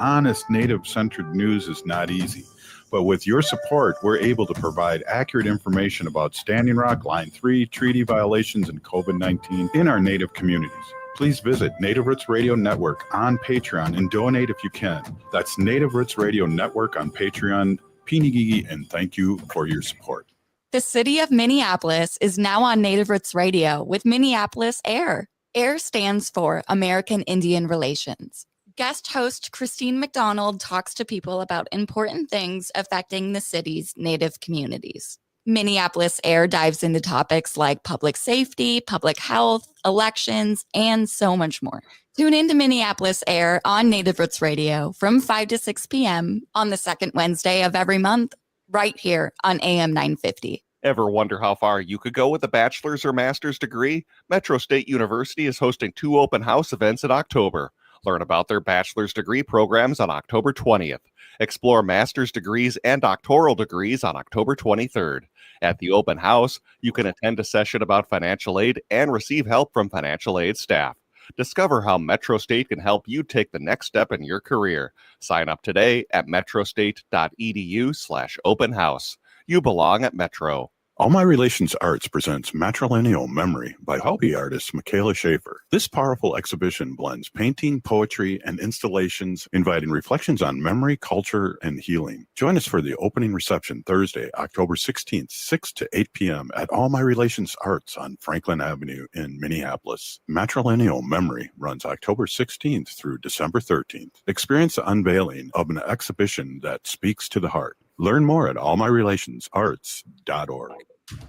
honest, Native-centered news is not easy. But with your support, we're able to provide accurate information about Standing Rock, Line 3, treaty violations, and COVID-19 in our Native communities. Please visit Native Roots Radio Network on Patreon and donate if you can. That's Native Roots Radio Network on Patreon. Pinigigi, and thank you for your support. The city of Minneapolis is now on Native Roots Radio with Minneapolis AIR. AIR stands for American Indian Relations. Guest host Christine McDonald talks to people about important things affecting the city's Native communities. Minneapolis AIR dives into topics like public safety, public health, elections, and so much more. Tune in to Minneapolis AIR on Native Roots Radio from 5 to 6 p.m. on the second Wednesday of every month, right here on AM 950. Ever wonder how far you could go with a bachelor's or master's degree? Metro State University is hosting 2 open house events in October. Learn about their bachelor's degree programs on October 20th. Explore master's degrees and doctoral degrees on October 23rd. At the open house, you can attend a session about financial aid and receive help from financial aid staff. Discover how Metro State can help you take the next step in your career. Sign up today at metrostate.edu/open house. You belong at Metro. All My Relations Arts presents Matrilineal Memory by Hopi artist Michaela Schaefer. This powerful exhibition blends painting, poetry, and installations, inviting reflections on memory, culture, and healing. Join us for the opening reception Thursday, October 16th, 6 to 8 p.m. at All My Relations Arts on Franklin Avenue in Minneapolis. Matrilineal Memory runs October 16th through December 13th. Experience the unveiling of an exhibition that speaks to the heart. Learn more at allmyrelationsarts.org.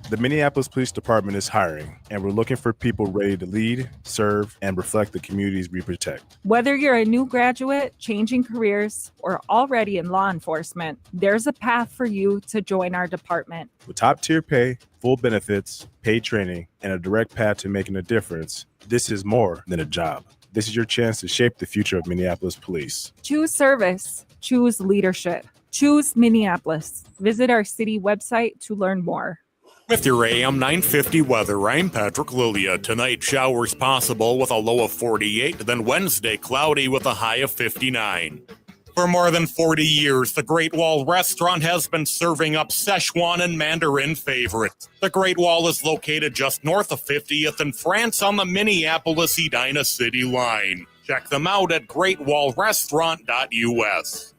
The Minneapolis Police Department is hiring, and we're looking for people ready to lead, serve, and reflect the communities we protect. Whether you're a new graduate, changing careers, or already in law enforcement, there's a path for you to join our department. With top-tier pay, full benefits, paid training, and a direct path to making a difference, this is more than a job. This is your chance to shape the future of Minneapolis Police. Choose service. Choose leadership. Choose Minneapolis. Visit our city website to learn more. With your AM 950 weather, I'm Patrick Lilia. Tonight, showers possible with a low of 48, then Wednesday, cloudy with a high of 59. For more than 40 years, the Great Wall Restaurant has been serving up Szechuan and Mandarin favorites. The Great Wall is located just north of 50th in France on the Minneapolis-Edina City line. Check them out at greatwallrestaurant.us.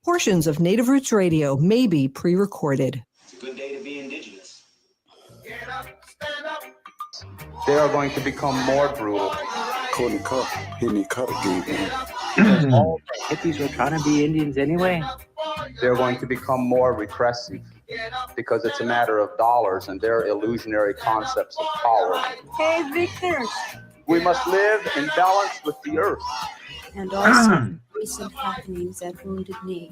Portions of Native Roots Radio may be pre-recorded. It's a good day to be indigenous. Get up, stand up. They are going to become more brutal. Couldn't cut. He didn't cut again. All the hippies were trying to be Indians anyway. They're going to become more repressive because it's a matter of dollars and their illusionary concepts of power. Hey, Victor. We must live in balance with the earth. And also recent happenings at Wounded Knee.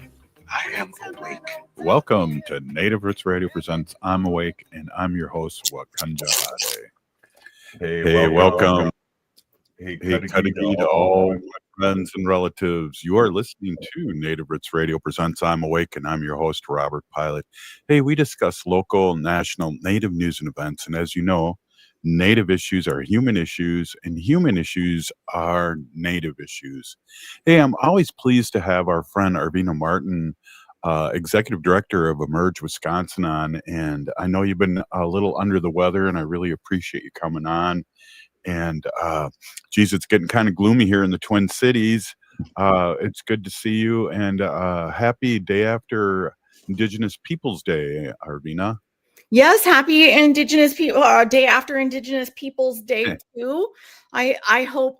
I am awake. Welcome to Native Roots Radio presents I'm Awake, and I'm your host, Wakanda Hade. Hey, welcome. Hey, Kadagi to all my friends and relatives. You are listening to Native Roots Radio presents I'm Awake, and I'm your host, Robert Pilot. Hey, we discuss local, national, Native news and events, and as you know, Native issues are human issues, and human issues are Native issues. Hey, I'm always pleased to have our friend Arvina Martin, Executive Director of Emerge Wisconsin on, and I know you've been a little under the weather, and I really appreciate you coming on. And, geez, it's getting kind of gloomy here in the Twin Cities. It's good to see you, and happy day after Indigenous Peoples Day, Arvina. Yes, happy Indigenous people day after Indigenous Peoples Day too. I hope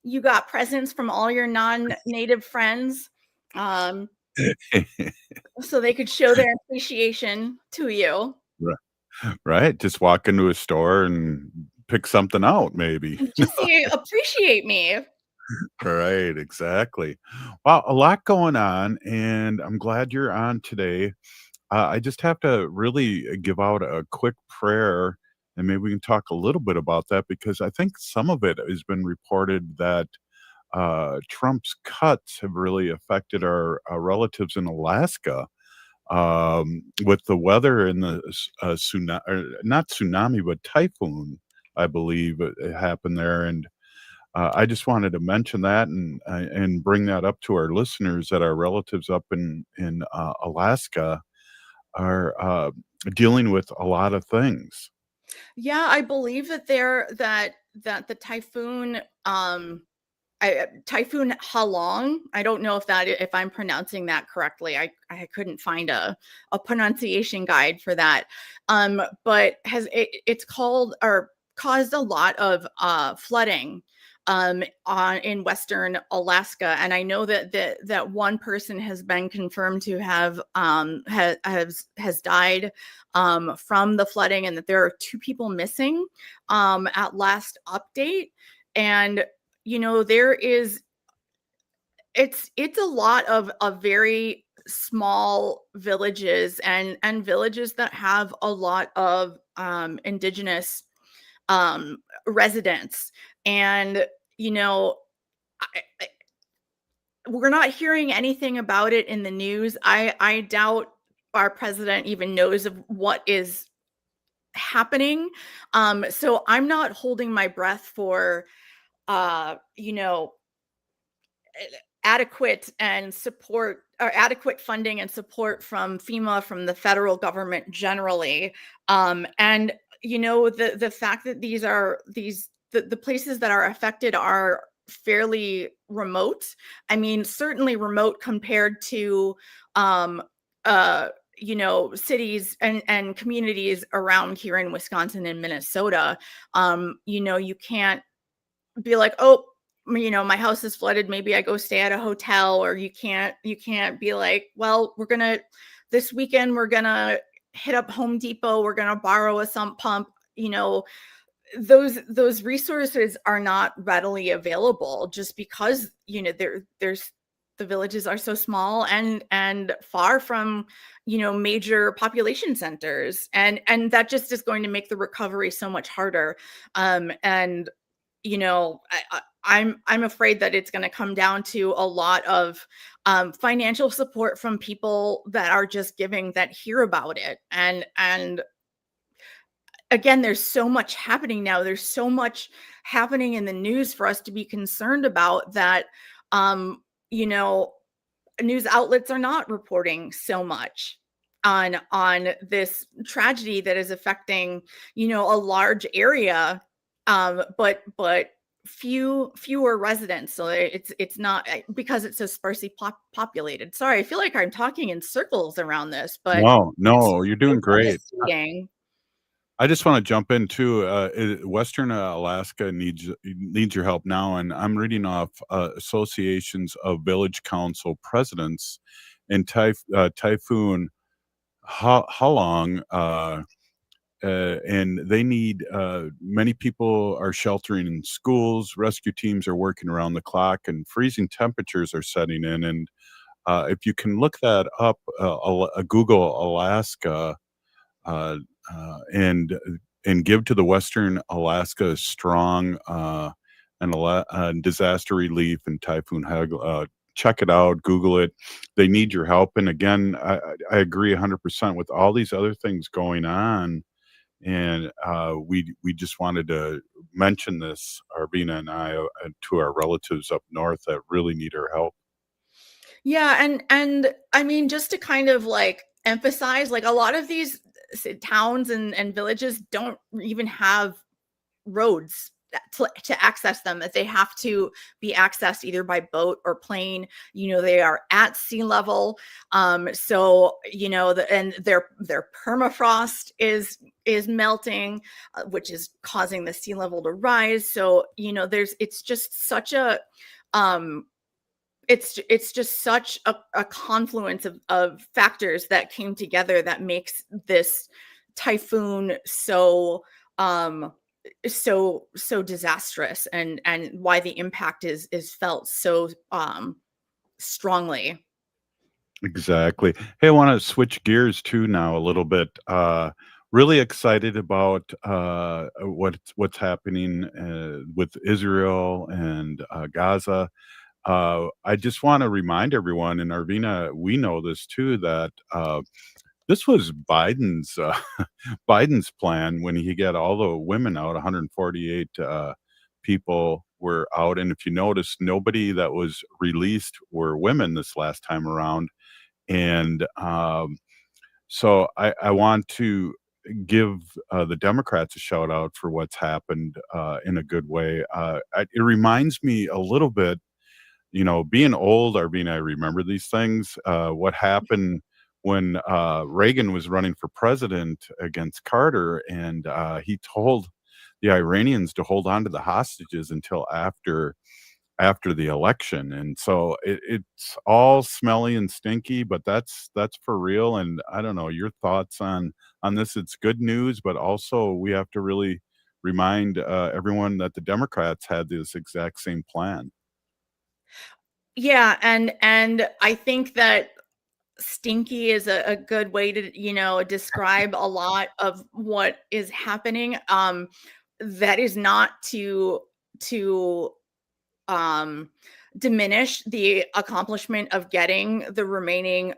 you got presents from all your non-native friends, so they could show their appreciation to you. Right. Just walk into a store and pick something out, maybe. Just say, appreciate me. Right. Exactly. Well, a lot going on, and I'm glad you're on today. I just have to really give out a quick prayer, and maybe we can talk a little bit about that, because I think some of it has been reported that Trump's cuts have really affected our relatives in Alaska, with the weather and the tsunami, not tsunami, but typhoon, I believe it happened there. And I just wanted to mention that and bring that up to our listeners that our relatives up in Alaska are dealing with a lot of things. Yeah, I believe that the typhoon Typhoon Halong. I don't know if I'm pronouncing that correctly. I couldn't find a pronunciation guide for that. But it's called or caused a lot of flooding in western Alaska, and I know that one person has been confirmed to have has died from the flooding, and that there are 2 people missing at last update. And there is it's a lot of very small villages and villages that have a lot of indigenous residents. And I, we're not hearing anything about it in the news. I doubt our president even knows of what is happening. So I'm not holding my breath for adequate and support or adequate funding and support from FEMA, from the federal government generally. And the fact that the places that are affected are fairly remote. I mean, certainly remote compared to cities and communities around here in Wisconsin and Minnesota. You can't be like, oh, my house is flooded, maybe I go stay at a hotel. Or you can't be like, well, this weekend we're gonna hit up Home Depot, we're gonna borrow a sump pump. Those resources are not readily available, just because there's the villages are so small and far from major population centers, and that just is going to make the recovery so much harder. And I'm afraid that it's going to come down to a lot of financial support from people that are just giving, that hear about it. And again, there's so much happening now. There's so much happening in the news for us to be concerned about that, news outlets are not reporting so much on this tragedy that is affecting, a large area, but fewer residents. So it's not, because it's so sparsely populated. Sorry, I feel like I'm talking in circles around this, but No, you're doing great. devastating. I just want to jump in too. Western Alaska needs your help now, and I'm reading off associations of village council presidents in Typhoon Halong, and they need many people are sheltering in schools. Rescue teams are working around the clock, and freezing temperatures are setting in. And if you can look that up, Google Alaska. And give to the Western Alaska Strong and disaster relief and Typhoon Hagel. Check it out, Google it. They need your help. And again, I agree 100% with all these other things going on. And we just wanted to mention this, Arvina and I, to our relatives up north that really need our help. Yeah, and I mean, just to kind of like emphasize, like a lot of these towns and villages don't even have roads to access them, that they have to be accessed either by boat or plane. They are at sea level. So and their permafrost is melting, which is causing the sea level to rise. So it's just such a it's just such a confluence of factors that came together that makes this typhoon so disastrous, and why the impact is felt so strongly. Exactly. Hey, I want to switch gears too now a little bit. Really excited about what's happening with Israel and Gaza. I just want to remind everyone, and Arvina, we know this too, that this was Biden's Biden's plan when he got all the women out. 148 people were out. And if you notice, nobody that was released were women this last time around. And so I want to give the Democrats a shout out for what's happened in a good way. It reminds me a little bit, being old, Arvina, I remember these things. What happened when Reagan was running for president against Carter, and he told the Iranians to hold on to the hostages until after the election. And so it's all smelly and stinky, but that's for real. And I don't know your thoughts on this. It's good news, but also we have to really remind everyone that the Democrats had this exact same plan. Yeah, and I think that stinky is a good way to describe a lot of what is happening. That is not to diminish the accomplishment of getting the remaining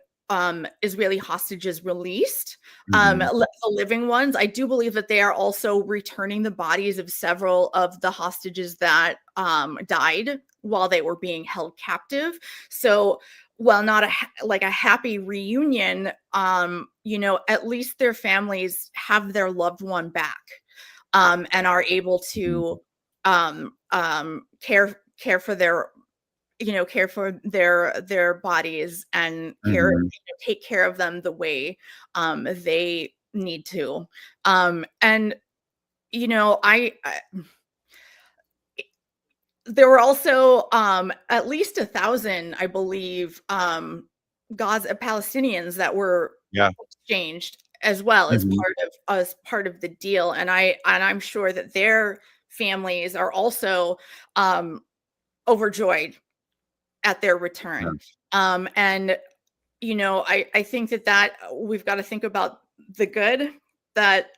Israeli hostages released, the living ones. I do believe that they are also returning the bodies of several of the hostages that died while they were being held captive. So while not a happy reunion, at least their families have their loved one back, and are able to care for their their bodies and take care of them the way they need to. And I there were also at least 1,000, I believe, Gaza Palestinians that were exchanged as well as part of the deal, and I'm sure that their families are also overjoyed at their return. And I think that we've got to think about the good that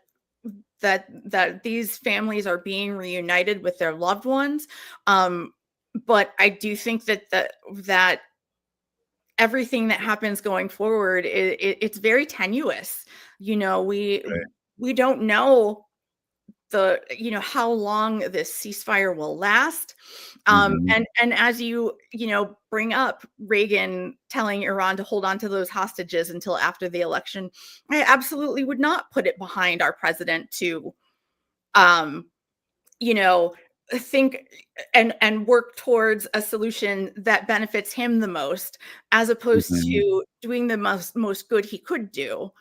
these families are being reunited with their loved ones. But I do think that everything that happens going forward, it's very tenuous. We don't know how long this ceasefire will last. And as you bring up Reagan telling Iran to hold on to those hostages until after the election, I absolutely would not put it behind our president to think and work towards a solution that benefits him the most, as opposed to doing the most good he could do.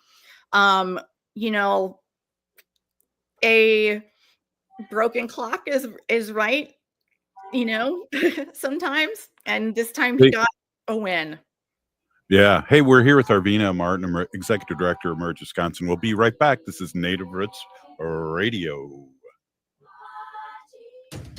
A broken clock is right, sometimes, and this time he got a win. Yeah. Hey, we're here with Arvina Martin, Executive Director of Merge Wisconsin. We'll be right back. This is Native Roots Radio.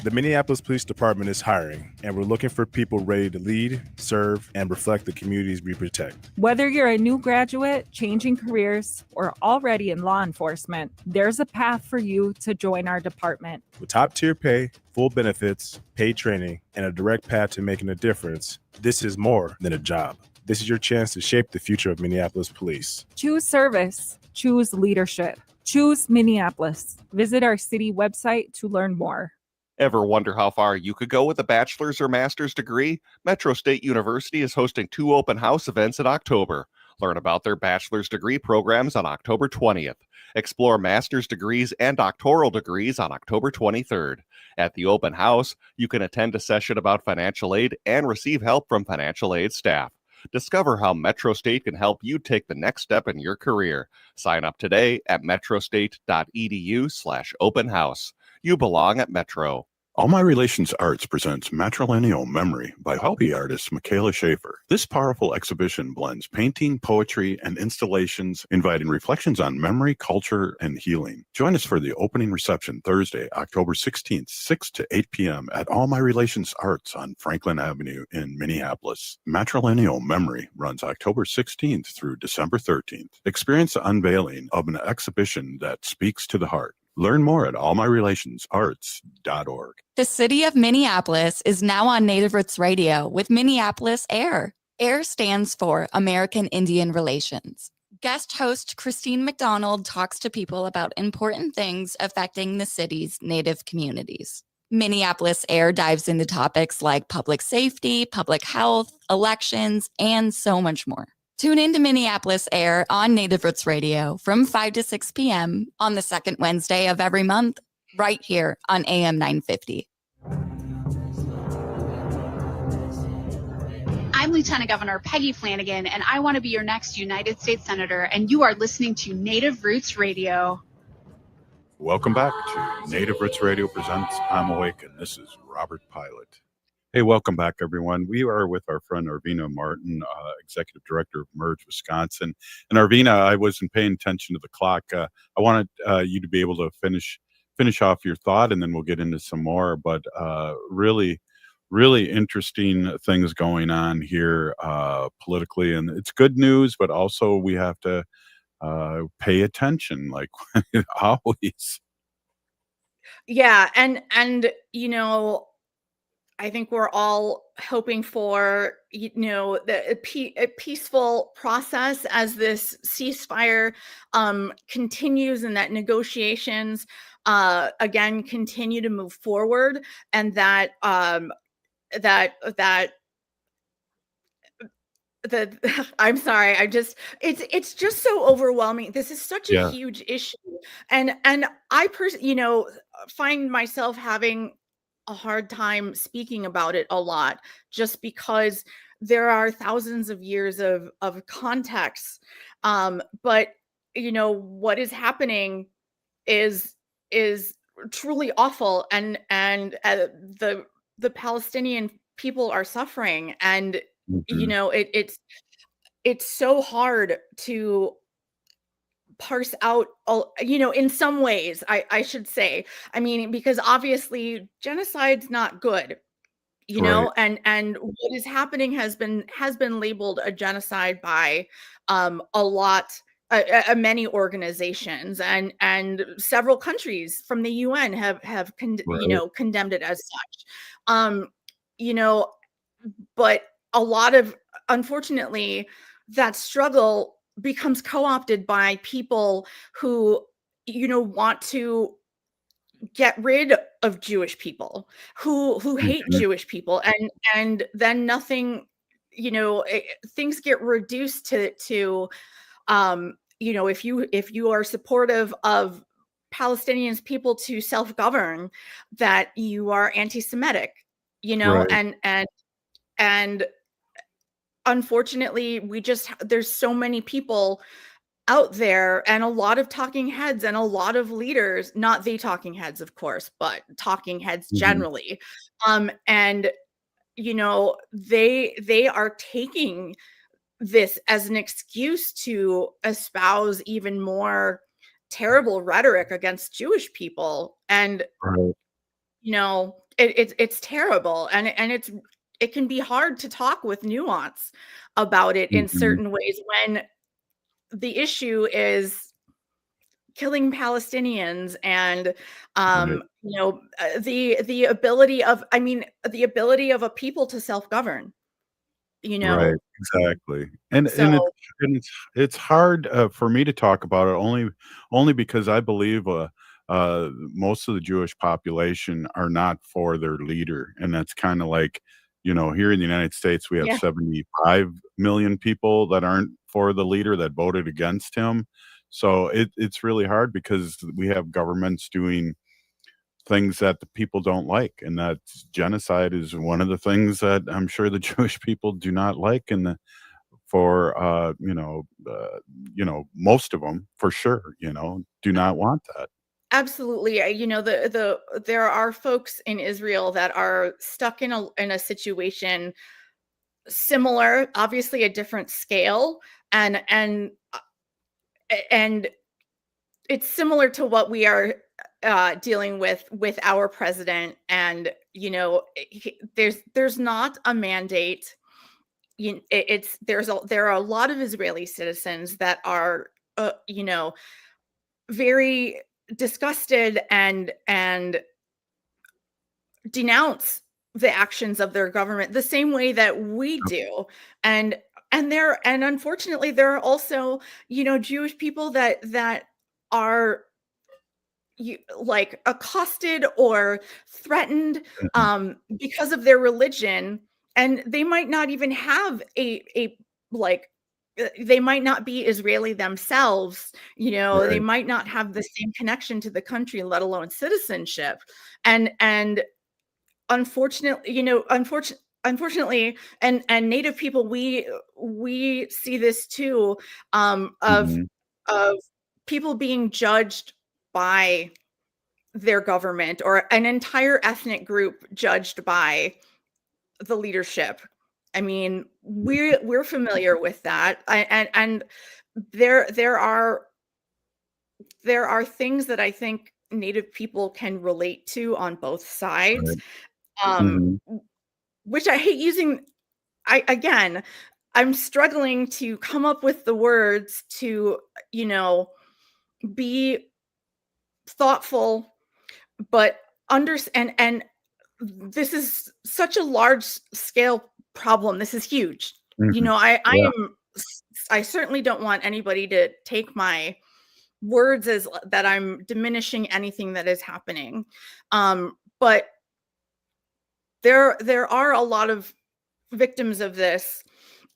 The Minneapolis Police Department is hiring, and we're looking for people ready to lead, serve, and reflect the communities we protect. Whether you're a new graduate, changing careers, or already in law enforcement, there's a path for you to join our department. With top-tier pay, full benefits, paid training, and a direct path to making a difference, this is more than a job. This is your chance to shape the future of Minneapolis police. Choose service. Choose leadership. Choose Minneapolis. Visit our city website to learn more. Ever wonder how far you could go with a bachelor's or master's degree? Metro State University is hosting 2 open house events in October. Learn about their bachelor's degree programs on October 20th. Explore master's degrees and doctoral degrees on October 23rd. At the open house, you can attend a session about financial aid and receive help from financial aid staff. Discover how Metro State can help you take the next step in your career. Sign up today at metrostate.edu/open house. You belong at Metro. All My Relations Arts presents Matrilineal Memory by hobby artist Michaela Schaefer. This powerful exhibition blends painting, poetry, and installations, inviting reflections on memory, culture, and healing. Join us for the opening reception Thursday, October 16th, 6 to 8 p.m. at All My Relations Arts on Franklin Avenue in Minneapolis. Matrilineal Memory runs October 16th through December 13th. Experience the unveiling of an exhibition that speaks to the heart. Learn more at allmyrelationsarts.org. The city of Minneapolis is now on Native Roots Radio with Minneapolis AIR. AIR stands for American Indian Relations. Guest host Christine McDonald talks to people about important things affecting the city's Native communities. Minneapolis Air dives into topics like public safety, public health, elections, and so much more. Tune in to Minneapolis Air on Native Roots Radio from 5 to 6 p.m. on the second Wednesday of every month, right here on AM 950. I'm Lieutenant Governor Peggy Flanagan, and I want to be your next United States Senator, and you are listening to Native Roots Radio. Welcome back to Native Roots Radio presents I'm Awake, and this is Robert Pilot. Hey, welcome back, everyone. We are with our friend Arvina Martin, Executive Director of Merge Wisconsin. And Arvina, I wasn't paying attention to the clock. I wanted you to be able to finish off your thought, and then we'll get into some more. But really interesting things going on here politically, and it's good news, but also we have to pay attention like always. Yeah, and I think we're all hoping for a peaceful process as this ceasefire continues, and that negotiations again continue to move forward, and that I'm sorry, it's just so overwhelming. This is such a huge issue, and I find myself having a hard time speaking about it a lot, just because there are thousands of years of context. But what is happening is truly awful, and the Palestinian people are suffering, and it's so hard to parse out, in some ways, I should say. I mean, because obviously genocide's not good, Right. and what is happening has been labeled a genocide by many organizations, and several countries from the UN have condemned it as such. But a lot of, unfortunately, that struggle becomes co-opted by people who want to get rid of Jewish people, who hate Jewish people, and then nothing, things get reduced to if you are supportive of Palestinians people to self-govern, that you are anti-Semitic, Right. and unfortunately, there's so many people out there, and a lot of talking heads, and a lot of leaders, not the talking heads, of course, but talking heads generally. And they are taking this as an excuse to espouse even more terrible rhetoric against Jewish people. And Right. it's terrible, and it can be hard to talk with nuance about it in certain ways when the issue is killing Palestinians, and Right. the ability of a people to self-govern. Right, exactly. And So it's hard for me to talk about it only because I believe most of the Jewish population are not for their leader, and that's kind of like, here in the United States we have Yeah. 75 million people that aren't for the leader, that voted against him. So it's really hard because we have governments doing things that the people don't like, and that genocide is one of the things that I'm sure the Jewish people do not like, and most of them for sure, do not want that. absolutely. There are folks in Israel that are stuck in a situation similar, obviously a different scale, and it's similar to what we are dealing with our president. And there's not a mandate. There are a lot of Israeli citizens that are very disgusted and denounce the actions of their government the same way that we do. And unfortunately there are also Jewish people that are like accosted or threatened Mhm. because of their religion, and they might not even have a like they might not be Israeli themselves, they Right. might not have the same connection to the country, let alone citizenship. And unfortunately, unfortunately, and Native people, we see this too, Mhm. of people being judged by their government, or an entire ethnic group judged by the leadership. I mean, we're familiar with that. And there are things that I think Native people can relate to on both sides. Right. Um, Mhm. which I hate using. Again, I'm struggling to come up with the words to, be thoughtful, but and this is such a large scale problem. This is huge. Mhm. I Yeah. am I certainly don't want anybody to take my words as that I'm diminishing anything that is happening. But there are a lot of victims of this,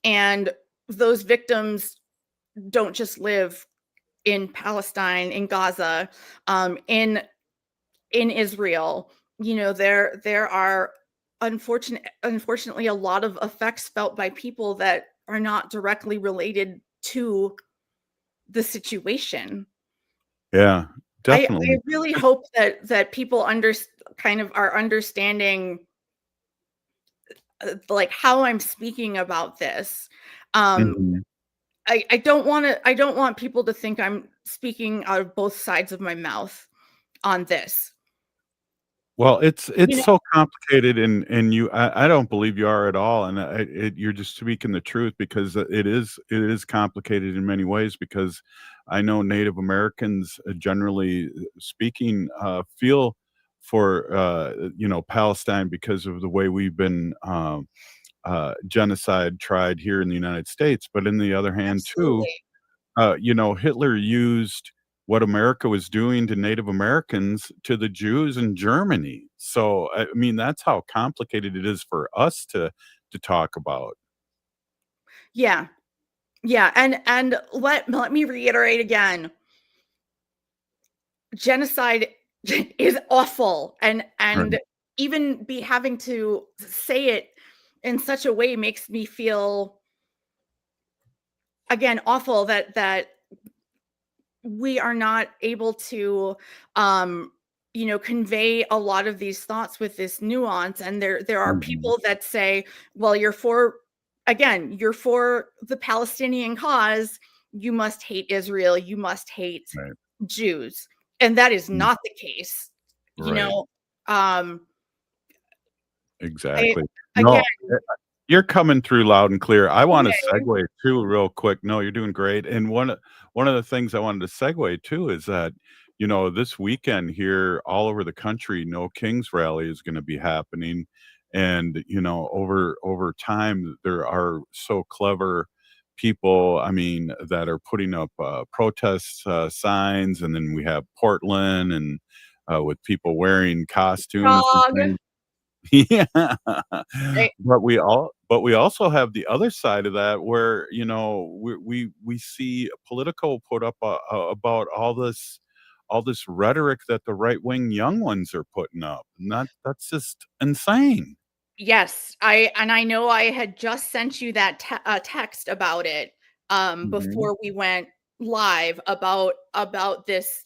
and those victims don't just live in Palestine, in Gaza, in Israel. There are unfortunately a lot of effects felt by people that are not directly related to the situation. Yeah. I Definitely. really hope that people kind of are understanding, like, how I'm speaking about this. Um, Mhm. I don't want people to think I'm speaking out of both sides of my mouth on this. Well, it's You it's know, so complicated, and I don't believe you are at all, and you're just speaking the truth, because it is complicated in many ways, because I know Native Americans, generally speaking, feel for Palestine because of the way we've been genocide tried here in the United States, but in the other hand too, absolutely. Hitler used what America was doing to Native Americans to the Jews in Germany. So, I mean, that's how complicated it is for us to talk about. Yeah. Yeah, and let me reiterate again. Genocide is awful, and Right. even be having to say it in such a way makes me feel, again, awful that we are not able to convey a lot of these thoughts with this nuance. And there are Mhm. people that say, well, you're for the Palestinian cause, you must hate Israel, you must hate Right. Jews. And that is Mm. not the case. you Right. know um I Exactly. again. No, you're coming through loud and clear. I wanna Okay. segue too real quick. No, you're doing great, and one of the things I wanted to segue to is that, this weekend here all over the country, No Kings Rally is gonna be happening, and, over time, there are so clever people, I mean, that are putting up, protest, signs, and then we have Portland, and, with people wearing costumes and Frog. things. Yeah. Right. But we also have the other side of that where, we see Politico put up, about all this rhetoric that the right-wing young ones are putting up, and that's just insane. Yes, I know I had just sent you that text about it Mhm. before we went live, about this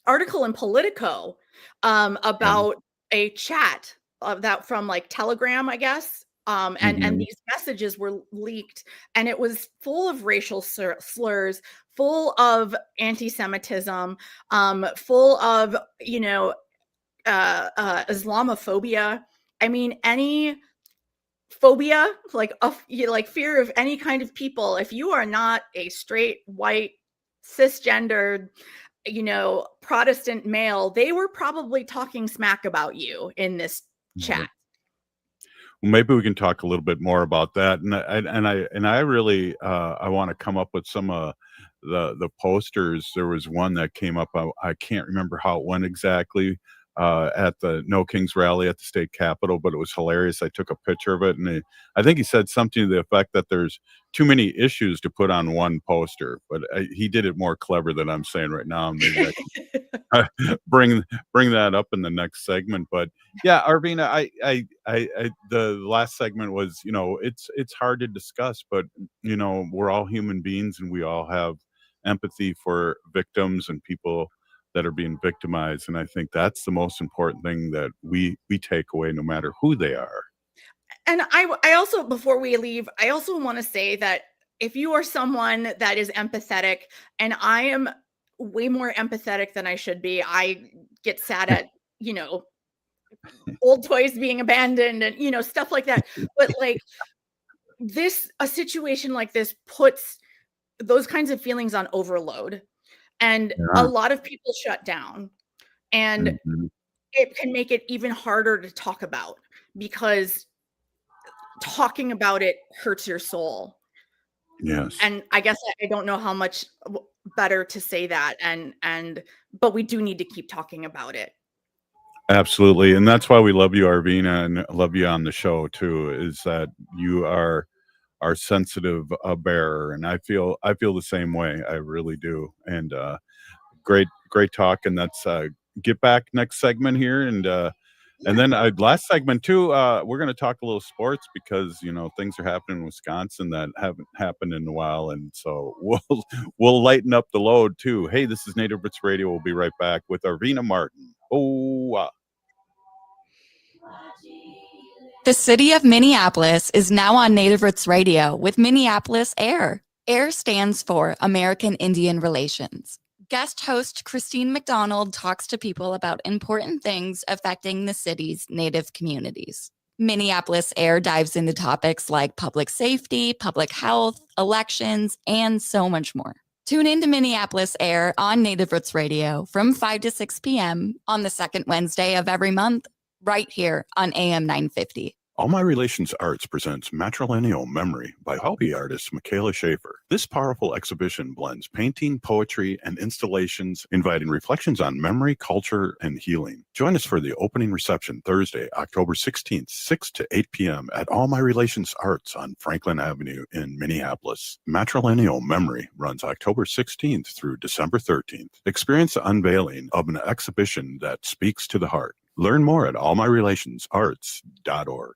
article in Politico, Yeah. about a chat of that from, like, Telegram, I guess. And Mhm. these messages were leaked, and it was full of racial slurs, full of anti-Semitism, full of, Islamophobia. I mean, any phobia, like like fear of any kind of people. If you are not a straight, white, cisgendered, Protestant male, they were probably talking smack about you in this chat. Right. Well, maybe we can talk a little bit more about that, and I really, I wanna come up with some, the posters. There was one that came up. I can't remember how it went exactly at the No Kings rally at the state capitol, but it was hilarious. I took a picture of it, and I think he said something to the effect that there's too many issues to put on one poster. But he did it more clever than I'm saying right now. Maybe I can bring that up in the next segment. But yeah, Arvina, I the last segment was, it's hard to discuss, but we're all human beings, and we all have empathy for victims and people that are being victimized. And I think that's the most important thing that we take away, no matter who they are. And I also, before we leave, I also want to say that if you are someone that is empathetic, and I am way more empathetic than I should be, I get sad at, old toys being abandoned and, stuff like that. But like a situation like this puts those kinds of feelings on overload. And a lot of people shut down, and it can make it even harder to talk about, because talking about it hurts your soul. Yes. And I guess I don't know how much better to say that. But we do need to keep talking about it. Absolutely. And that's why we love you, Arvina, and love you on the show too, is that you are our sensitive bearer. And I feel the same way. I really do. And great talk. And that's get back next segment here. And then last segment too, we're going to talk a little sports, because things are happening in Wisconsin that haven't happened in a while, and so we'll lighten up the load too. Hey, this is Native Roots Radio. We'll be right back with Arvina Martin. The city of Minneapolis is now on Native Roots Radio with Minneapolis AIR. AIR stands for American Indian Relations. Guest host Christine McDonald talks to people about important things affecting the city's Native communities. Minneapolis AIR dives into topics like public safety, public health, elections, and so much more. Tune into Minneapolis AIR on Native Roots Radio from 5 to 6 p.m. on the second Wednesday of every month, right here on AM 950. All My Relations Arts presents Matrilineal Memory by hobby artist Michaela Schaefer. This powerful exhibition blends painting, poetry, and installations, inviting reflections on memory, culture, and healing. Join us for the opening reception Thursday, October 16th, 6 to 8 p.m. at All My Relations Arts on Franklin Avenue in Minneapolis. Matrilineal Memory runs October 16th through December 13th. Experience the unveiling of an exhibition that speaks to the heart. Learn more at allmyrelationsarts.org.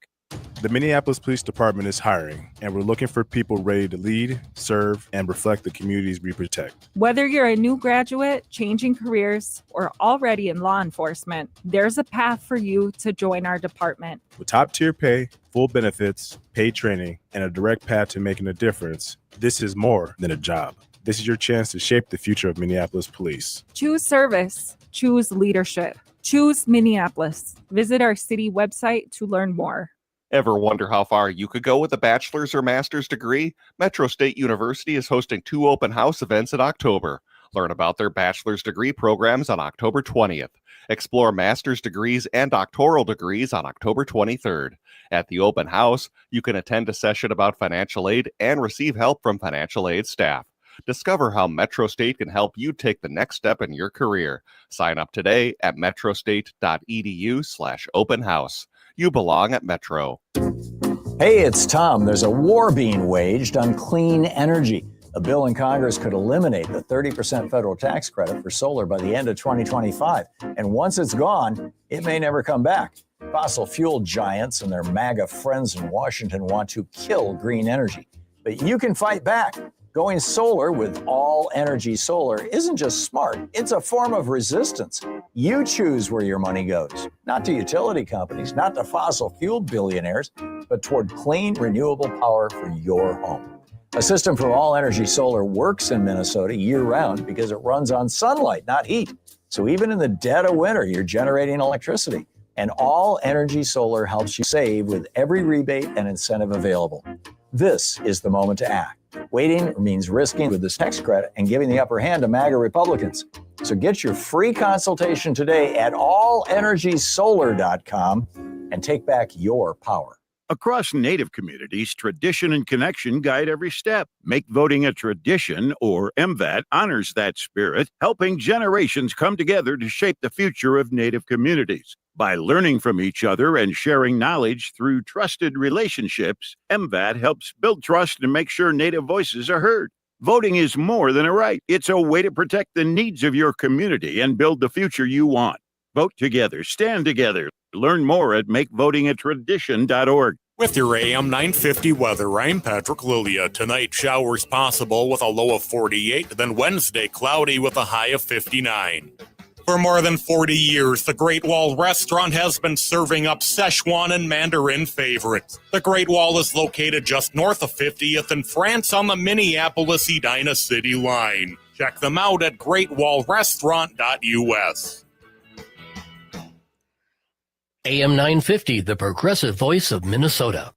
The Minneapolis Police Department is hiring, and we're looking for people ready to lead, serve, and reflect the communities we protect. Whether you're a new graduate, changing careers, or already in law enforcement, there's a path for you to join our department. With top-tier pay, full benefits, paid training, and a direct path to making a difference, this is more than a job. This is your chance to shape the future of Minneapolis police. Choose service. Choose leadership. Choose Minneapolis. Visit our city website to learn more. Ever wonder how far you could go with a bachelor's or master's degree? Metro State University is hosting 2 open house events in October. Learn about their bachelor's degree programs on October 20th. Explore master's degrees and doctoral degrees on October 23rd. At the open house, you can attend a session about financial aid and receive help from financial aid staff. Discover how Metro State can help you take the next step in your career. Sign up today at metrostate.edu/open house. You belong at Metro. Hey, it's Tom. There's a war being waged on clean energy. A bill in Congress could eliminate the 30% federal tax credit for solar by the end of 2025. And once it's gone, it may never come back. Fossil fuel giants and their MAGA friends in Washington want to kill green energy. But you can fight back. Going solar with All Energy Solar isn't just smart, it's a form of resistance. You choose where your money goes, not to utility companies, not to fossil fuel billionaires, but toward clean, renewable power for your home. A system from All Energy Solar works in Minnesota year-round because it runs on sunlight, not heat. So even in the dead of winter, you're generating electricity. And All Energy Solar helps you save with every rebate and incentive available. This is the moment to act. Waiting means risking with this tax credit and giving the upper hand to MAGA Republicans. So get your free consultation today at allenergysolar.com and take back your power. Across Native communities, tradition and connection guide every step. Make voting a tradition, or MVAT honors that spirit, helping generations come together to shape the future of Native communities. By learning from each other and sharing knowledge through trusted relationships, MVAT helps build trust and make sure Native voices are heard. Voting is more than a right. It's a way to protect the needs of your community and build the future you want. Vote together. Stand together. Learn more at makevotingatradition.org. With your AM 950 weather, I'm Patrick Lilia. Tonight, showers possible with a low of 48, then Wednesday, cloudy with a high of 59. For more than 40 years, the Great Wall Restaurant has been serving up Szechuan and Mandarin favorites. The Great Wall is located just north of 50th in France on the Minneapolis-Edina City line. Check them out at greatwallrestaurant.us. AM 950, the progressive voice of Minnesota.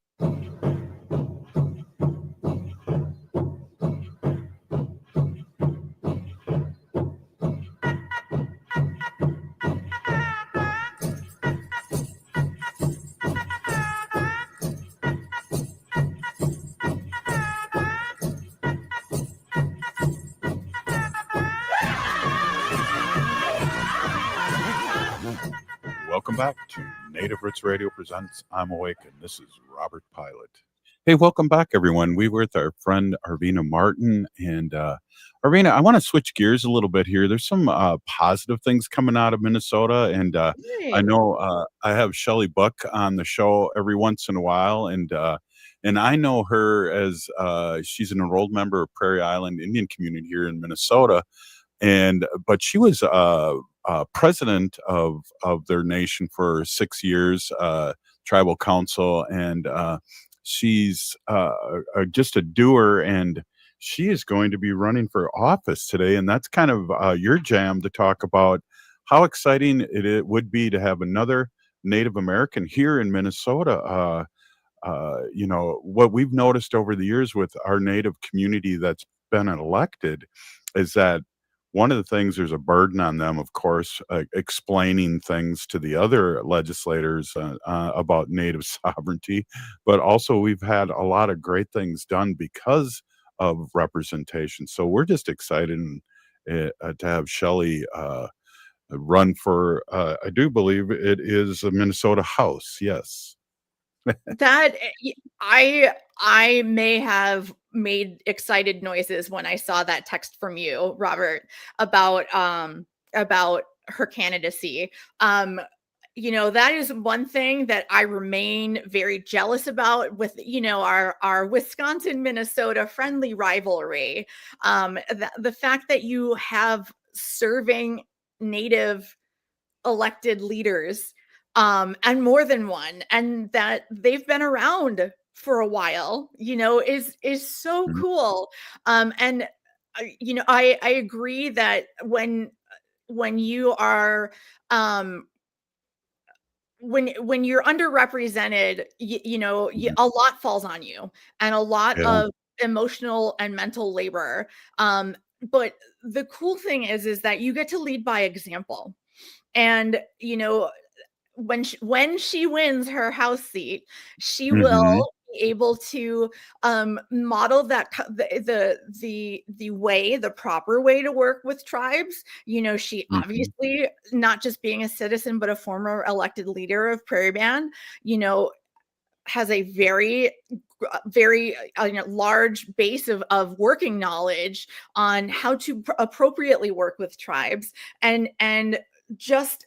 Welcome back to Native Roots Radio presents I'm Awake, and this is Robert Pilot. Hey, welcome back, everyone. We were with our friend Arvina Martin, and Arvina, I want to switch gears a little bit here. There's some positive things coming out of Minnesota, and I know I have Shelley Buck on the show every once in a while, and I know her as she's an enrolled member of Prairie Island Indian Community here in Minnesota, but she was president of their nation for 6 years, tribal council, and she's just a doer, and she is going to be running for office today, and that's kind of your jam to talk about how exciting it would be to have another Native American here in Minnesota. You know, what we've noticed over the years with our Native community that's been elected is that one of the things, there's a burden on them, of course, explaining things to the other legislators about Native sovereignty, but also we've had a lot of great things done because of representation. So we're just excited to have Shelley run for, I do believe it is a Minnesota House, yes. That I may have made excited noises when I saw that text from you, Robert, about her candidacy. You know, that is one thing that I remain very jealous about with, you know, our Wisconsin Minnesota friendly rivalry. The fact that you have serving Native elected leaders, and more than one, and that they've been around for a while, you know, is so cool. And you know, I agree that when you are when you're underrepresented, you know, a lot falls on you, and a lot of emotional and mental labor. But the cool thing is that you get to lead by example. And, you know, when she wins her House seat, she will be able to model that the proper way to work with tribes. You know, she obviously, not just being a citizen, but a former elected leader of Prairie Band, you know, has a very large base of working knowledge on how to appropriately work with tribes, and just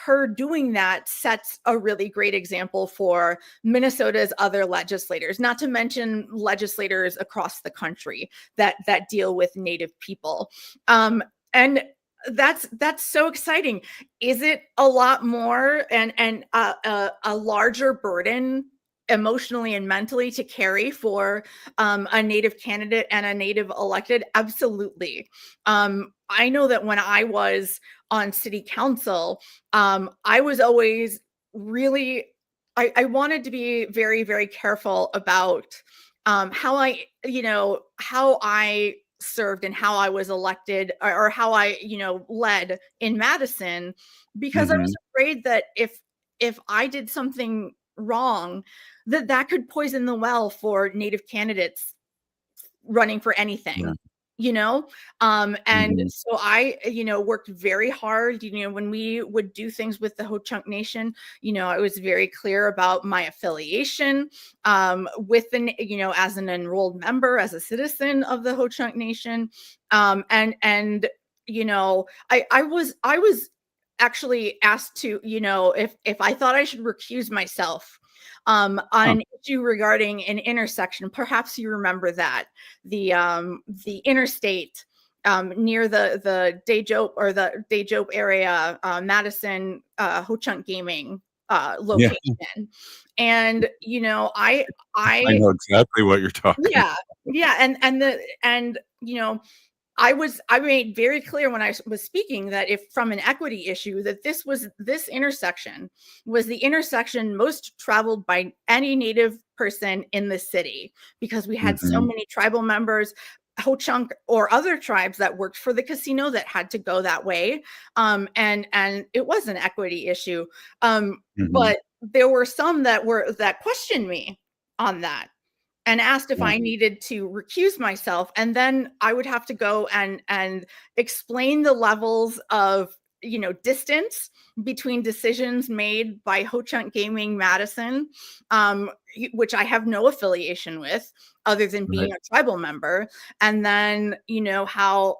her doing that sets a really great example for Minnesota's other legislators, not to mention legislators across the country that deal with Native people. And that's so exciting. Is it a lot more and a larger burden emotionally and mentally to carry for a Native candidate and a Native elected? Absolutely. I know that when I was on city council, I was always really, I wanted to be very, very careful about how I served and how I was elected, or how I, you know, led in Madison, because I was afraid that if I did something wrong, that could poison the well for Native candidates running for anything. Yeah. You know, and Mhm. so I, worked very hard. When we would do things with the Ho-Chunk Nation, I was very clear about my affiliation with as an enrolled member, as a citizen of the Ho-Chunk Nation, and I was actually asked to, if I thought I should recuse myself on an issue regarding an intersection. Perhaps you remember that the interstate near the Dajope area, Madison Ho-Chunk Gaming location. And I know exactly what you're talking yeah, about. yeah, and I made very clear when I was speaking that if from an equity issue, that this intersection was the intersection most traveled by any Native person in the city, because we had so many tribal members, Ho-Chunk or other tribes that worked for the casino that had to go that way. And it was an equity issue. But there were some that questioned me on that, and asked if I needed to recuse myself. And then I would have to go and explain the levels of, distance between decisions made by Ho-Chunk Gaming Madison, which I have no affiliation with other than being a tribal member. And then, how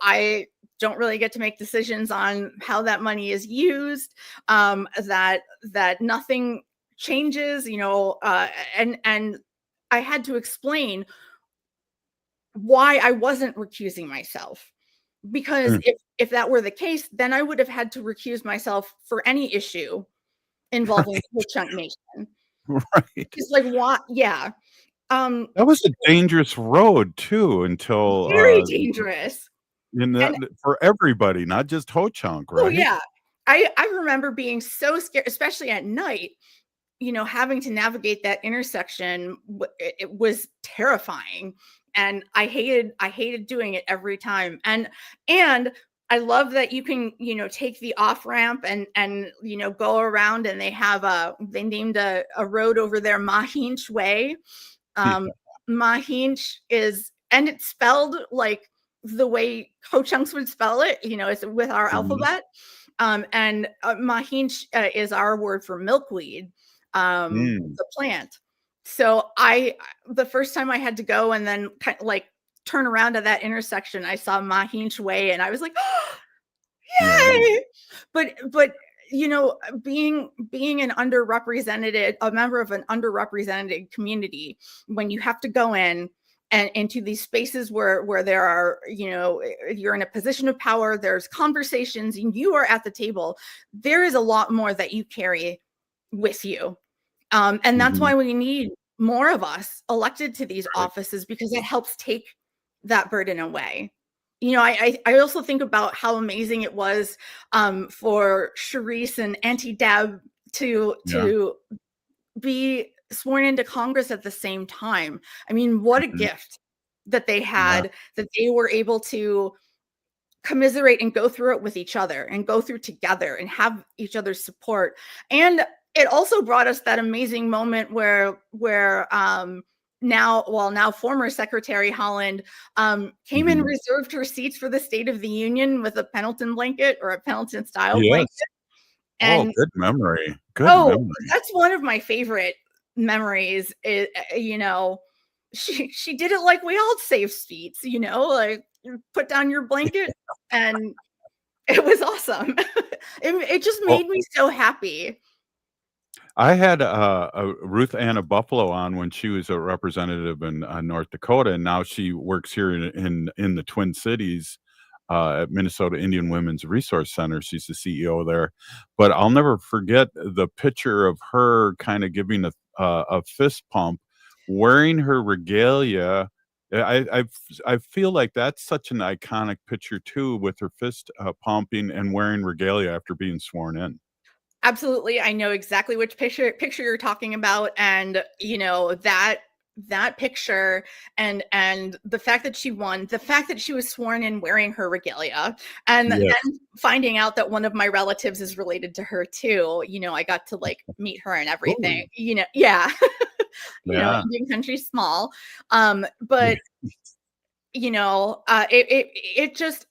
I don't really get to make decisions on how that money is used, that nothing changes, and I had to explain why I wasn't recusing myself, because if that were the case, then I would have had to recuse myself for any issue involving the Ho-Chunk Nation. Right. It's like, what? Yeah. That was a dangerous road too, until Very dangerous. for everybody, not just Ho-Chunk, right? Oh yeah. I remember being so scared, especially at night, having to navigate that intersection. It was terrifying, and I hated doing it every time. And I love that you can, take the off ramp and go around, and they named a road over there Mahinch Way. Mahinch and it's spelled like the way Ho-Chunks would spell it, it's with our alphabet. And Mahinch is our word for milkweed, the plant. So the first time I had to go and then kind of like turn around at that intersection, I saw Mahinch Way, and I was like, oh, yay! But being a member of an underrepresented community, when you have to go in and into these spaces where there are, you're in a position of power, there's conversations, and you are at the table, there is a lot more that you carry with you. And that's why we need more of us elected to these offices, because it helps take that burden away. I also think about how amazing it was for Sharice and Auntie Deb to be sworn into Congress at the same time. I mean, what a gift that they had, that they were able to commiserate and go through it with each other and go through together and have each other's support. And it also brought us that amazing moment where now former Secretary Holland came and reserved her seats for the State of the Union with a Pendleton blanket, or a Pendleton style blanket. And good memory. Good memory. That's one of my favorite memories. She did it like we all save seats, like put down your blanket, and it was awesome. It just made me so happy. I had a Ruth Anna Buffalo on when she was a representative in North Dakota, and now she works here in the Twin Cities at Minnesota Indian Women's Resource Center. She's the CEO there. But I'll never forget the picture of her kind of giving a fist pump, wearing her regalia. I feel like that's such an iconic picture too, with her fist pumping and wearing regalia after being sworn in. Absolutely. I know exactly which picture you're talking about. And, that that picture and the fact that she won, the fact that she was sworn in wearing her regalia, and then finding out that one of my relatives is related to her too. I got to like meet her and everything. Yeah. Indian country's small, but it just,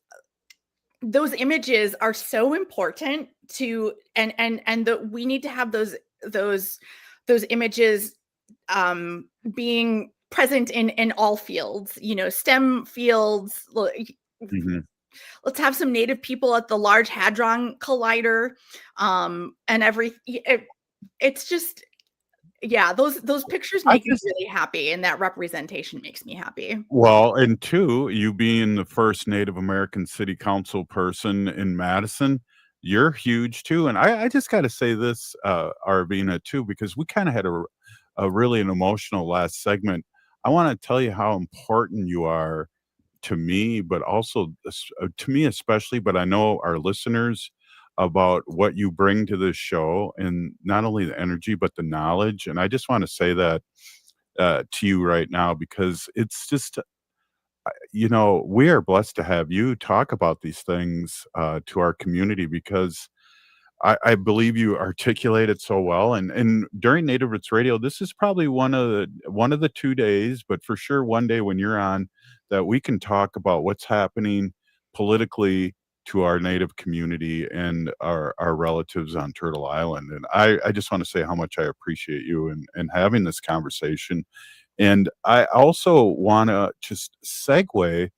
those images are so important to, and we need to have those images being present in all fields, STEM fields. Let's have some Native people at the Large Hadron Collider, and it's just, those pictures make me really happy, and that representation makes me happy. Well, and two, you being the first Native American city council person in Madison, you're huge too. And I just got to say this, Arvina, too, because we kind of had a really an emotional last segment. I want to tell you how important you are to me, but also to me especially, but I know our listeners, about what you bring to this show, and not only the energy, but the knowledge. And I just want to say that to you right now, because it's just, we are blessed to have you talk about these things to our community, because I believe you articulate it so well. And during Native Roots Radio, this is probably one of the 2 days, but for sure one day when you're on, that we can talk about what's happening politically to our Native community and our relatives on Turtle Island. And I just want to say how much I appreciate you and having this conversation. And I also want to just segue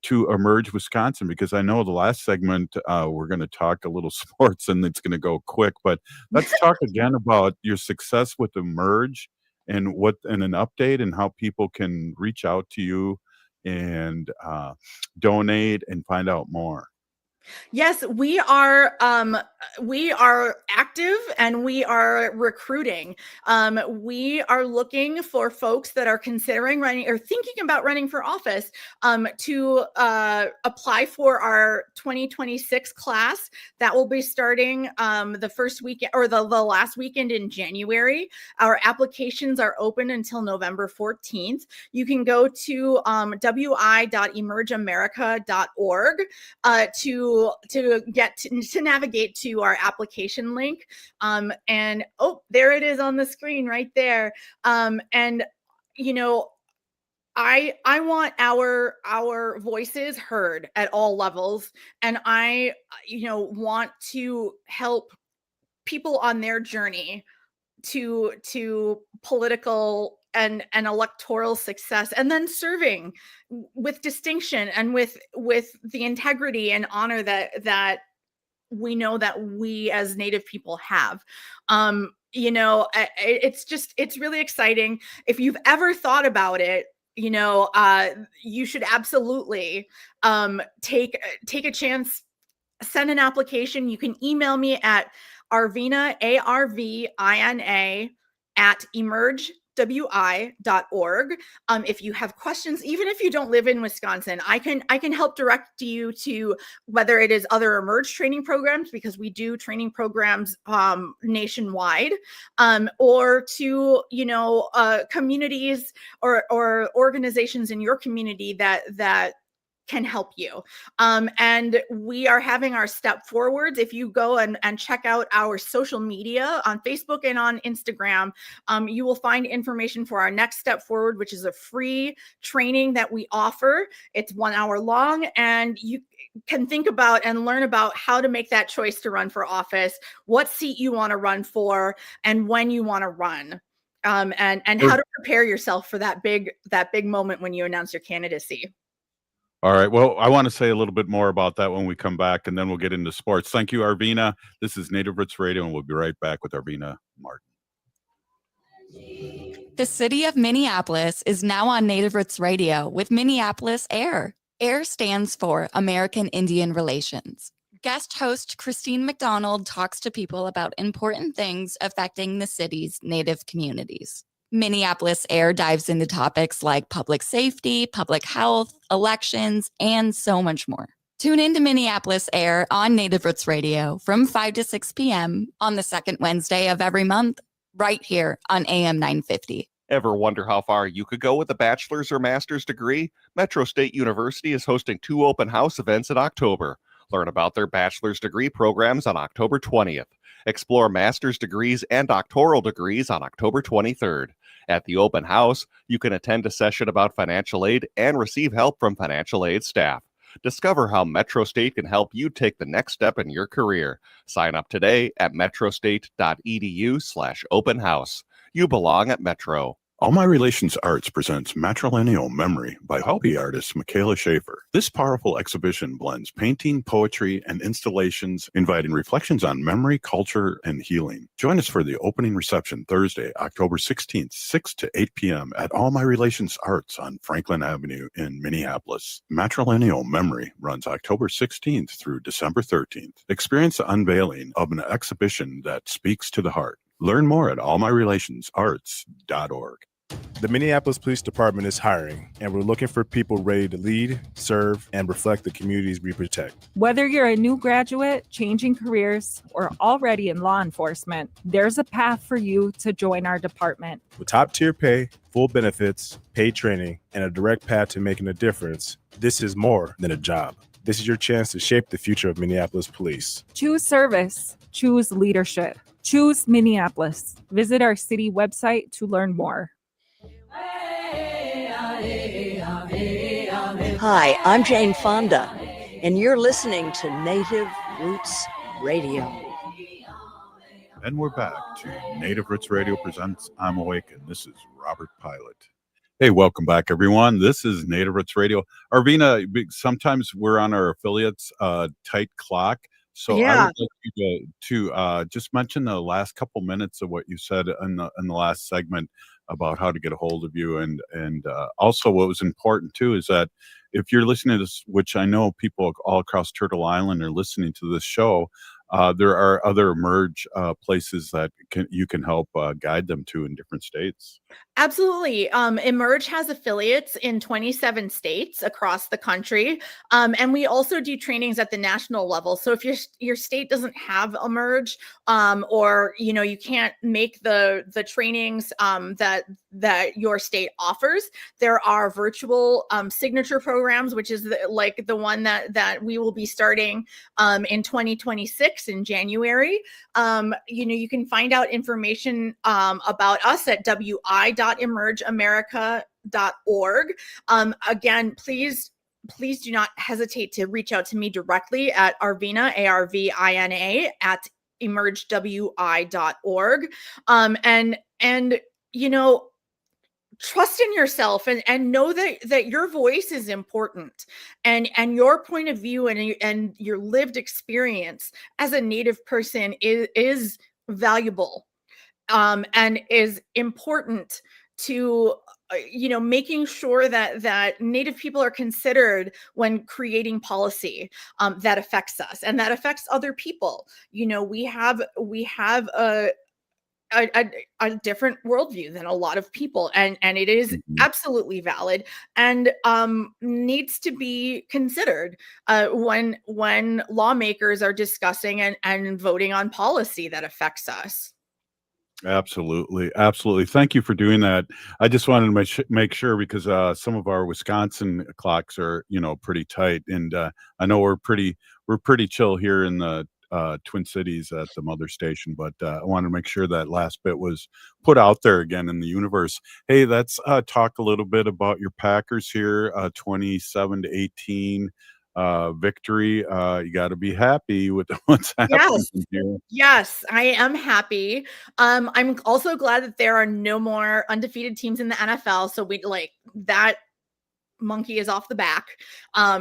to Emerge Wisconsin, because I know the last segment we're going to talk a little sports and it's going to go quick, but let's talk again about your success with Emerge and an update and how people can reach out to you and donate and find out more. Yes, we are active and we are recruiting. We are looking for folks that are considering running or thinking about running for office to apply for our 2026 class that will be starting the first weekend or the last weekend in January. Our applications are open until November 14th. You can go to wi.emergeamerica.org to navigate to our application link. And there it is on the screen right there. And I want our voices heard at all levels, and I want to help people on their journey to political and electoral success, and then serving with distinction and with the integrity and honor that we know that we as Native people have. It's really exciting. If you've ever thought about it, you should absolutely take a chance, send an application. You can email me at Arvina, ARVINA, at emergewi.org. If you have questions, even if you don't live in Wisconsin, I can help direct you to whether it is other Emerge training programs, because we do training programs nationwide, or to communities or organizations in your community that can help you. And we are having our step forwards. If you go and check out our social media on Facebook and on Instagram, you will find information for our next step forward, which is a free training that we offer. It's 1 hour long, and you can think about and learn about how to make that choice to run for office, what seat you want to run for, and when you want to run. And how to prepare yourself for that big moment when you announce your candidacy. All right. Well, I want to say a little bit more about that when we come back, and then we'll get into sports. Thank you, Arvina. This is Native Roots Radio, and we'll be right back with Arvina Martin. The city of Minneapolis is now on Native Roots Radio with Minneapolis AIR. AIR stands for American Indian Relations. Guest host Christine McDonald talks to people about important things affecting the city's Native communities. Minneapolis AIR dives into topics like public safety, public health, elections, and so much more. Tune into Minneapolis AIR on Native Roots Radio from 5 to 6 p.m. on the second Wednesday of every month, right here on AM 950. Ever wonder how far you could go with a bachelor's or master's degree? Metro State University is hosting 2 open house events in October. Learn about their bachelor's degree programs on October 20th. Explore master's degrees and doctoral degrees on October 23rd. At the open house, you can attend a session about financial aid and receive help from financial aid staff. Discover how Metro State can help you take the next step in your career. Sign up today at metrostate.edu/open house. You belong at Metro. All My Relations Arts presents Matrilineal Memory by hobby artist Michaela Schaefer. This powerful exhibition blends painting, poetry, and installations, inviting reflections on memory, culture, and healing. Join us for the opening reception Thursday, October 16th, 6 to 8 p.m. at All My Relations Arts on Franklin Avenue in Minneapolis. Matrilineal Memory runs October 16th through December 13th. Experience the unveiling of an exhibition that speaks to the heart. Learn more at allmyrelationsarts.org. The Minneapolis Police Department is hiring, and we're looking for people ready to lead, serve, and reflect the communities we protect. Whether you're a new graduate, changing careers, or already in law enforcement, there's a path for you to join our department. With top-tier pay, full benefits, paid training, and a direct path to making a difference, this is more than a job. This is your chance to shape the future of Minneapolis Police. Choose service. Choose leadership. Choose Minneapolis. Visit our city website to learn more. Hi, I'm Jane Fonda, and you're listening to Native Roots Radio. And we're back to Native Roots Radio presents I'm Awake, and this is Robert Pilot. Hey, welcome back, everyone. This is Native Roots Radio. Arvina, sometimes we're on our affiliates' tight clock. So I would like you to just mention the last couple minutes of what you said in the last segment about how to get a hold of you, and also what was important too is that if you're listening to this, which I know people all across Turtle Island are listening to this show, there are other Emerge places that you can help guide them to in different states. Absolutely. Emerge has affiliates in 27 states across the country. And we also do trainings at the national level. So if your state doesn't have Emerge, or you can't make the trainings that your state offers, there are virtual signature programs, which is the one that we will be starting in 2026 in January. You can find out information about us at wi.emergeamerica.org. Again, please do not hesitate to reach out to me directly at Arvina, ARVINA, at emergewi.org. Trust in yourself and know that your voice is important, and your point of view and your lived experience as a Native person is valuable, and is important to making sure that Native people are considered when creating policy that affects us and that affects other people. We have a different worldview than a lot of people, and it is absolutely valid and needs to be considered when lawmakers are discussing and voting on policy that affects us. Absolutely. Thank you for doing that. I just wanted to make sure because some of our Wisconsin clocks are pretty tight, and I know we're pretty chill here in the Twin Cities at the mother station, but I want to make sure that last bit was put out there again in the universe. Hey, let's talk a little bit about your Packers here, 27-18 victory. You got to be happy with what's happening here. Yes, I am happy. I'm also glad that there are no more undefeated teams in the NFL, so we that monkey is off the back,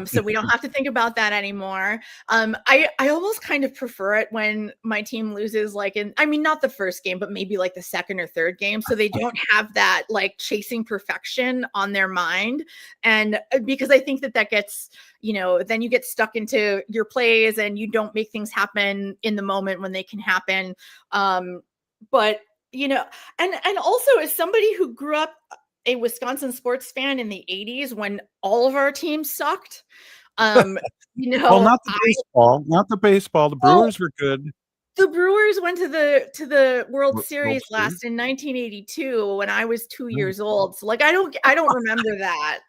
so we don't have to think about that anymore. I almost kind of prefer it when my team loses, not the first game, but maybe the second or third game, so they don't have that chasing perfection on their mind. And because I think that gets, then you get stuck into your plays and you don't make things happen in the moment when they can happen. But and also as somebody who grew up a Wisconsin sports fan in the 80s when all of our teams sucked. Well, not the baseball. The Brewers were good. The Brewers went to the World World Series Series? last in 1982 when I was 2 years old. So like I don't remember that.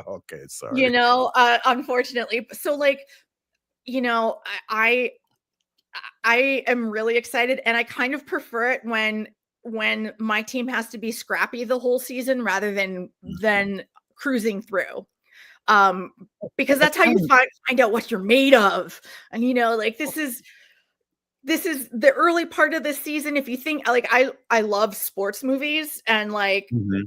Okay, sorry. You know, unfortunately. So like, you know, I am really excited, and I kind of prefer it when my team has to be scrappy the whole season rather than cruising through. Because that's how you find out what you're made of. And you know, like this is the early part of the season. If you think like I love sports movies and like Mhm.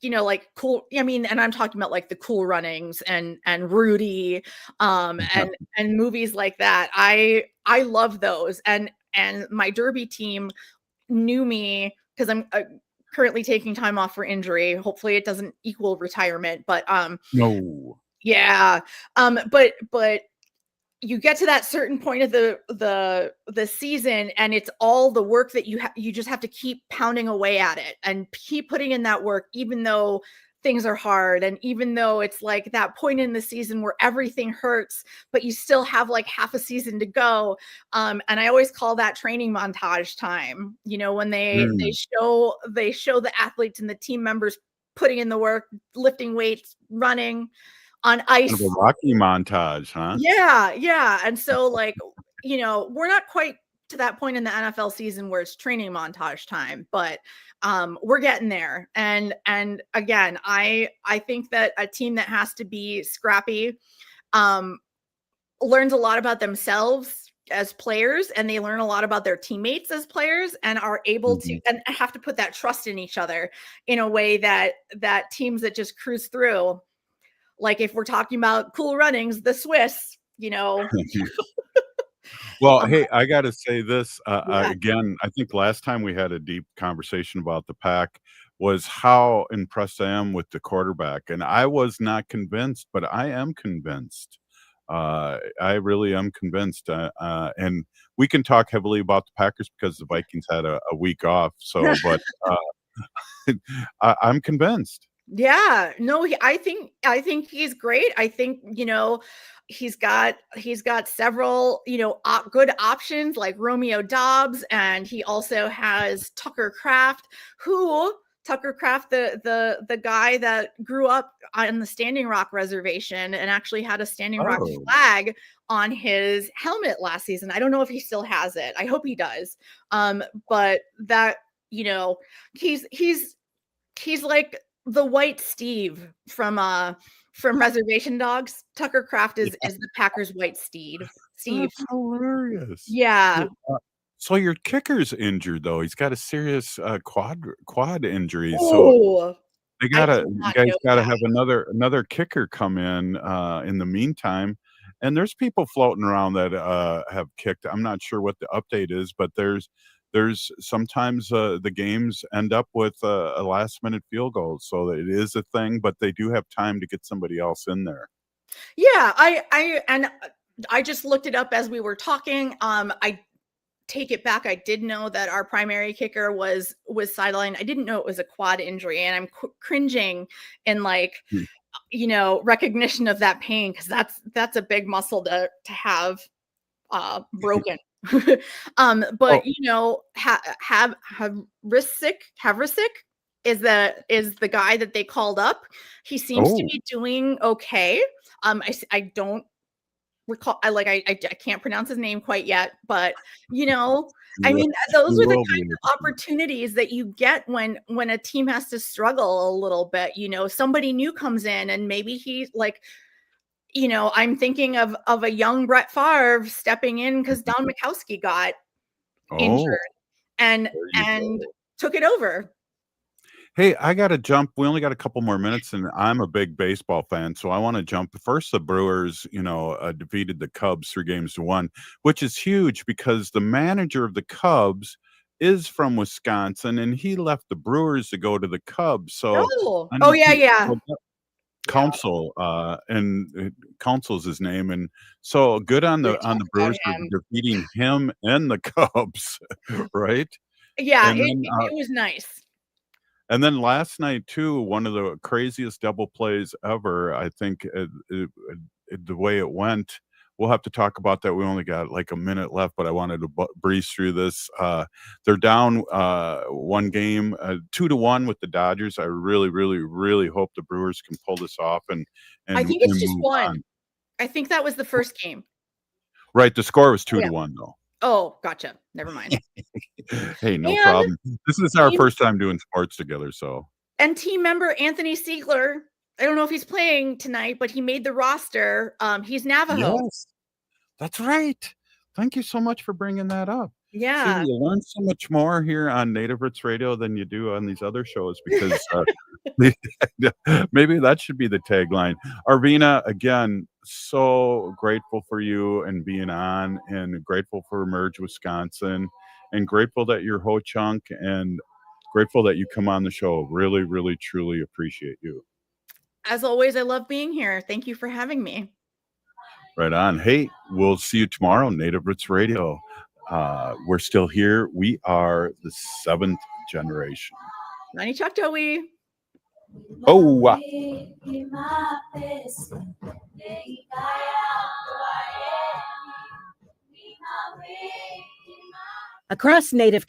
you know, like cool. I mean, and I'm talking about like the Cool Runnings and Rudy, and movies like that. I love those, and my derby team knew me because I'm currently taking time off for injury. Hopefully, it doesn't equal retirement, but No. yeah, but you get to that certain point of the season, and it's all the work that you just have to keep pounding away at it and keep putting in that work, even though things are hard, and even though it's like that point in the season where everything hurts, but you still have like half a season to go. And I always call that training montage time. You know, when they show the athletes and the team members putting in the work, lifting weights, running on Kind ice. of a Rocky montage, huh? Yeah, yeah. And so like, you know, we're not quite to that point in the NFL season where it's training montage time, but we're getting there. And again, I think that a team that has to be scrappy learns a lot about themselves as players, and they learn a lot about their teammates as players, and are able to and have to put that trust in each other in a way that teams that just cruise through, like if we're talking about Cool Runnings, the Swiss, you know. Well, hey, I got to say this Yeah. again. I think last time we had a deep conversation about the Pack was how impressed I am with the quarterback, and I was not convinced, but I am convinced. I really am convinced, and we can talk heavily about the Packers because the Vikings had a week off. So, but I'm convinced. Yeah, no, I think he's great. I think, you know, he's got several, you know, good options like Romeo Dobbs, and he also has Tucker Kraft, the guy that grew up on the Standing Rock Reservation and actually had a Standing Rock flag on his helmet last season. I don't know if he still has it. I hope he does. But that, you know, he's like the white Steve from Reservation Dogs. Tucker Kraft is the Packers' white Steve. That's hilarious. Yeah. So your kicker's injured though. He's got a serious quad injury. So Oh, you I guys did not know gotta that. have another kicker come in the meantime. And there's people floating around that have kicked. I'm not sure what the update is, but there's sometimes the games end up with a last minute field goal. So it is a thing, but they do have time to get somebody else in there. Yeah, I just looked it up as we were talking. I take it back. I did know that our primary kicker was sidelined. I didn't know it was a quad injury, and I'm cringing in like, you know, recognition of that pain, because that's a big muscle to have broken. But you know, Havrisik is the guy that they called up. He seems to be doing okay. I don't recall. I can't pronounce his name quite yet, but you know, I mean, those are the kind of opportunities that you get when a team has to struggle a little bit. You know, somebody new comes in, and maybe he's like, you know, I'm thinking of a young Brett Favre stepping in because Don Mikowski got injured and took it over. Hey, I got to jump. We only got a couple more minutes, and I'm a big baseball fan, so I want to jump. First, the Brewers, you know, defeated the Cubs 3-1, which is huge because the manager of the Cubs is from Wisconsin, and he left the Brewers to go to the Cubs. So, yeah. Council, and Council's his name, and so good on the Brewers for defeating him and the Cubs, right? Yeah, and then, it was nice. And then last night too, one of the craziest double plays ever. I think the way it went we'll have to talk about that. We only got like a minute left, but I wanted to breeze through this. They're down one game, 2-1 with the Dodgers. I really, really, really hope the Brewers can pull this off and I think it's just move one. on. I think that was the first game. Right, the score was 2-1 though. Oh, gotcha. Never mind. Hey, no And problem. This is our team- first time doing sports together, so. And team member Anthony Siegler, I don't know if he's playing tonight, but he made the roster. He's Navajo. Yes, that's right. Thank you so much for bringing that up. Yeah. See, you learn so much more here on Native Roots Radio than you do on these other shows because maybe that should be the tagline. Arvina, again, so grateful for you and being on, and grateful for Merge Wisconsin, and grateful that you're Ho Chunk, and grateful that you come on the show. Really, really, truly appreciate you. As always, I love being here. Thank you for having me. Right on. Hey, we'll see you tomorrow, Native Roots Radio. We're still here. We are the 7th generation. Nani Chaktawi. Oh, wow. Across Native